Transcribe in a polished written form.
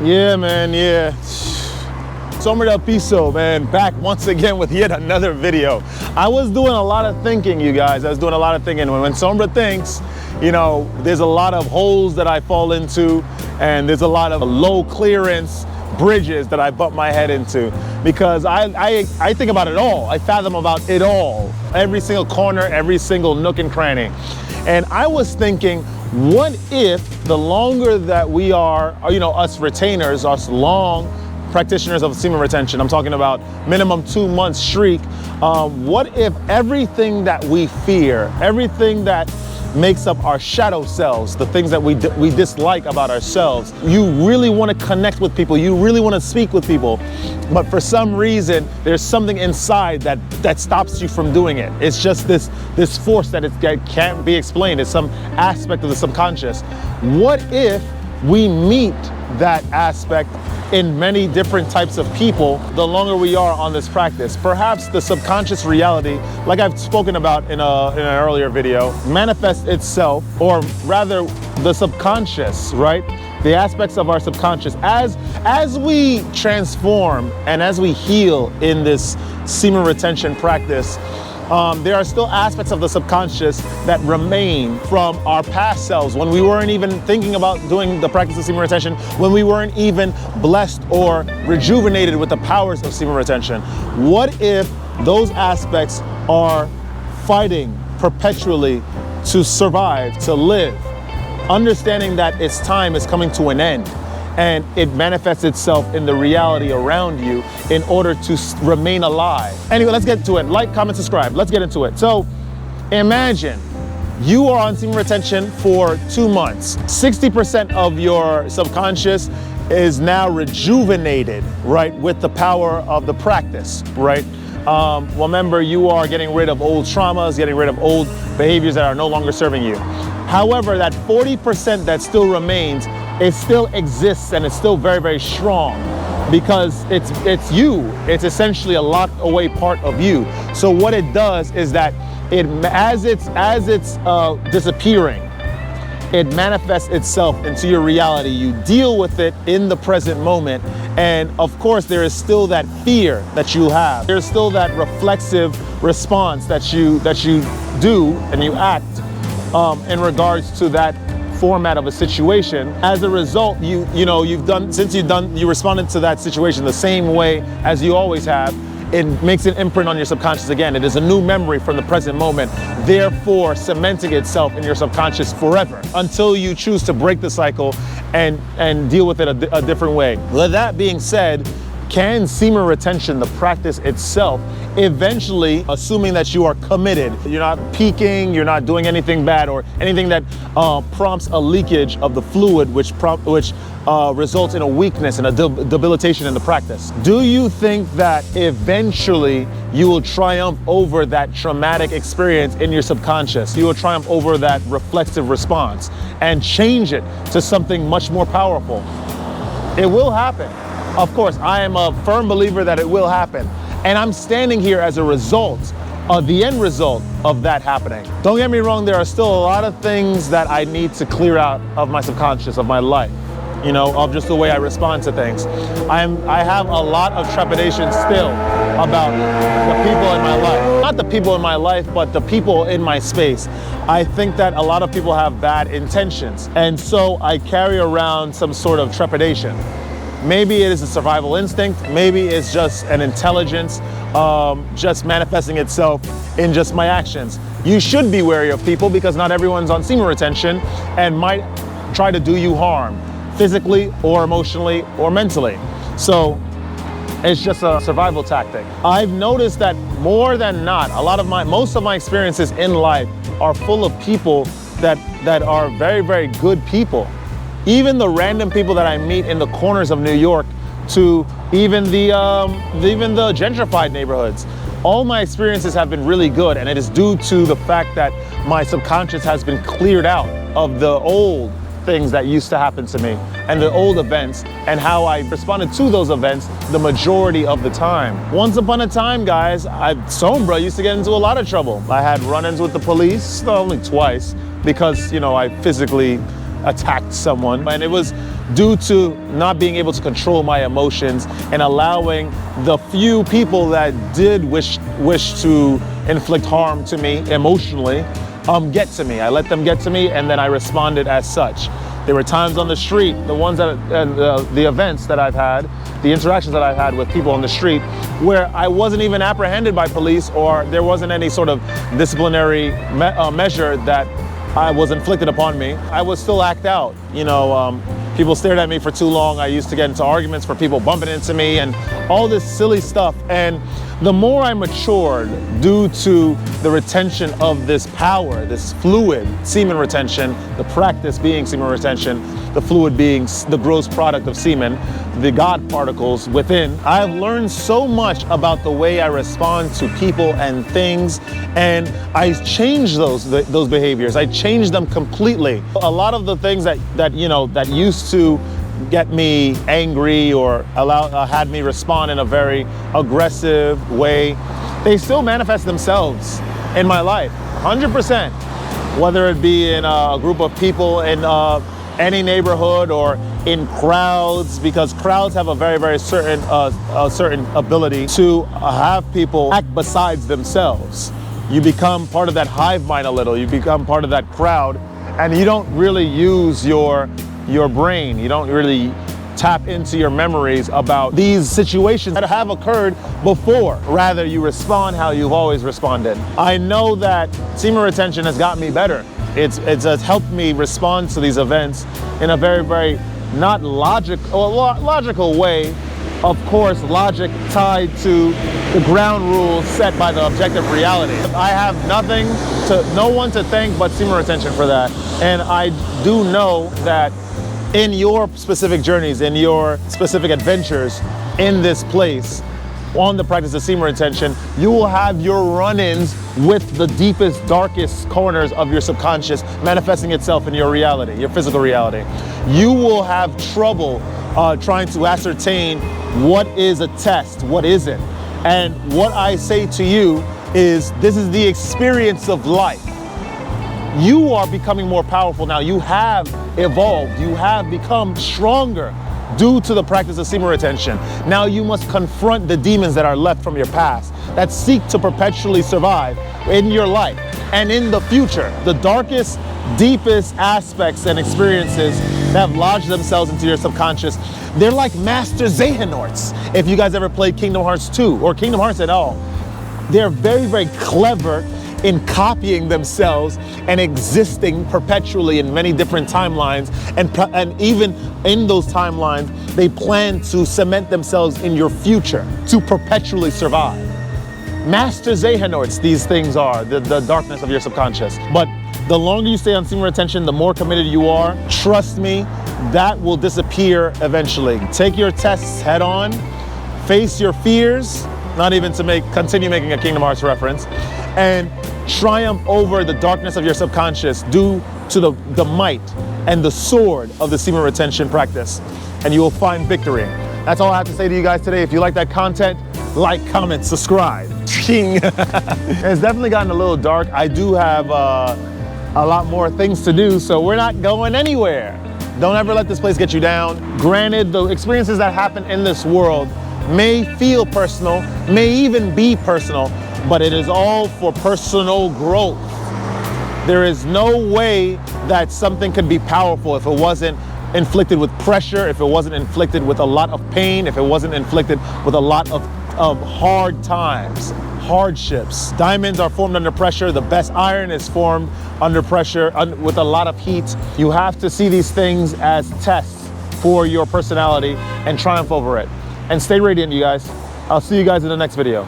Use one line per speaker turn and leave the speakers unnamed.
Yeah, man, yeah. Sombra del Piso, man, back once again with yet another video. I was doing a lot of thinking, you guys. I was doing a lot of thinking. When Sombra thinks, you know, there's a lot of holes that I fall into, and there's a lot of low clearance bridges that I bump my head into, because I think about it all. I fathom about it all. Every single corner, every single nook and cranny. And I was thinking, what if the longer that we are, you know, us retainers, us long practitioners of semen retention, I'm talking about minimum 2 months streak, what if everything that we fear, everything that makes up our shadow selves, the things that we dislike about ourselves, you really want to connect with people, you really want to speak with people, but for some reason there's something inside that stops you from doing it. It's just this force that can't be explained. It's some aspect of the subconscious. What if we meet that aspect in many different types of people the longer we are on this practice? Perhaps the subconscious reality, like I've spoken about in an earlier video, manifests itself, or rather the subconscious, right? The aspects of our subconscious. As we transform and as we heal in this semen retention practice, there are still aspects of the subconscious that remain from our past selves, when we weren't even thinking about doing the practice of semen retention, when we weren't even blessed or rejuvenated with the powers of semen retention. What if those aspects are fighting perpetually to survive, to live, understanding that its time is coming to an end, and it manifests itself in the reality around you in order to remain alive? Anyway, let's get to it. Like, comment, subscribe. Let's get into it. So imagine you are on semen retention for 2 months. 60% of your subconscious is now rejuvenated, right, with the power of the practice, right? Remember, you are getting rid of old traumas, getting rid of old behaviors that are no longer serving you. However, that 40% that still remains, it still exists, and it's still very, very strong, because it's you. It's essentially a locked away part of you. So what it does is that as it's disappearing, it manifests itself into your reality. You deal with it in the present moment, and of course there is still that fear that you have. There's still that reflexive response that you do and you act in regards to that format of a situation. As a result, you responded to that situation the same way as you always have. It makes an imprint on your subconscious again. It is a new memory from the present moment, therefore cementing itself in your subconscious forever, until you choose to break the cycle and deal with it a different way. With that being said, can semen retention, the practice itself, eventually, assuming that you are committed, you're not peaking, you're not doing anything bad or anything that prompts a leakage of the fluid, which results in a weakness and a debilitation in the practice. Do you think that eventually you will triumph over that traumatic experience in your subconscious? You will triumph over that reflexive response and change it to something much more powerful? It will happen. Of course, I am a firm believer that it will happen. And I'm standing here as a result of the end result of that happening. Don't get me wrong, there are still a lot of things that I need to clear out of my subconscious, of my life, you know, of just the way I respond to things. I have a lot of trepidation still about the people in my life. Not the people in my life, but the people in my space. I think that a lot of people have bad intentions, and so I carry around some sort of trepidation. Maybe it is a survival instinct, maybe it's just an intelligence just manifesting itself in just my actions. You should be wary of people, because not everyone's on semen retention and might try to do you harm, physically or emotionally or mentally. So it's just a survival tactic. I've noticed that more than not, most of my experiences in life are full of people that are very, very good people. Even the random people that I meet in the corners of New York, to even the gentrified neighborhoods. All my experiences have been really good, and it is due to the fact that my subconscious has been cleared out of the old things that used to happen to me and the old events, and how I responded to those events the majority of the time. Once upon a time, guys, Sombra used to get into a lot of trouble. I had run-ins with the police, only twice, because, you know, I physically attacked someone, and it was due to not being able to control my emotions and allowing the few people that did wish to inflict harm to me emotionally get to me. I let them get to me, and then I responded as such. There were times on the street, the ones that, the events that I've had, the interactions that I've had with people on the street, where I wasn't even apprehended by police, or there wasn't any sort of disciplinary measure that was inflicted upon me. I would still act out. You know, people stared at me for too long. I used to get into arguments for people bumping into me and all this silly stuff. And the more I matured, due to the retention of this power, this fluid, semen retention, the practice being semen retention, the fluid being the gross product of semen, the God particles within, I've learned so much about the way I respond to people and things, and I changed those behaviors. I changed them completely. A lot of the things that used to get me angry or had me respond in a very aggressive way, they still manifest themselves in my life, 100%. Whether it be in a group of people in any neighborhood or in crowds, because crowds have a very certain ability to have people act besides themselves. You become part of that hive mind a little. You become part of that crowd, and you don't really use your brain. You don't really tap into your memories about these situations that have occurred before. Rather, you respond how you've always responded. I know that semen retention has gotten me better. It's helped me respond to these events in a very not logical way. Of course, logic tied to the ground rules set by the objective reality. I have no one to thank but semen retention for that. And I do know that in your specific journeys, in your specific adventures in this place, on the practice of semen retention, you will have your run-ins with the deepest, darkest corners of your subconscious manifesting itself in your reality, your physical reality. You will have trouble trying to ascertain what is a test, what isn't. And what I say to you is, this is the experience of life. You are becoming more powerful now. You have evolved. You have become stronger due to the practice of semen retention. Now you must confront the demons that are left from your past, that seek to perpetually survive in your life and in the future. The darkest, deepest aspects and experiences that have lodged themselves into your subconscious, they're like master Xehanorts. If you guys ever played Kingdom Hearts 2 or Kingdom Hearts at all, they're very clever in copying themselves and existing perpetually in many different timelines, and even in those timelines, they plan to cement themselves in your future to perpetually survive. Master Xehanorts, these things are, the darkness of your subconscious. But the longer you stay on semen retention, the more committed you are, trust me, that will disappear eventually. Take your tests head on, face your fears, not even to continue making a Kingdom Hearts reference, and triumph over the darkness of your subconscious due to the might and the sword of the semen retention practice, and you will find victory. That's all I have to say to you guys today. If you like that content, like, comment, subscribe. It's definitely gotten a little dark. I do have a lot more things to do, so we're not going anywhere. Don't ever let this place get you down. Granted, the experiences that happen in this world may feel personal, may even be personal, but it is all for personal growth. There is no way that something could be powerful if it wasn't inflicted with pressure, if it wasn't inflicted with a lot of pain, if it wasn't inflicted with a lot of hard times, hardships. Diamonds are formed under pressure. The best iron is formed under pressure with a lot of heat. You have to see these things as tests for your personality and triumph over it. And stay radiant, you guys. I'll see you guys in the next video.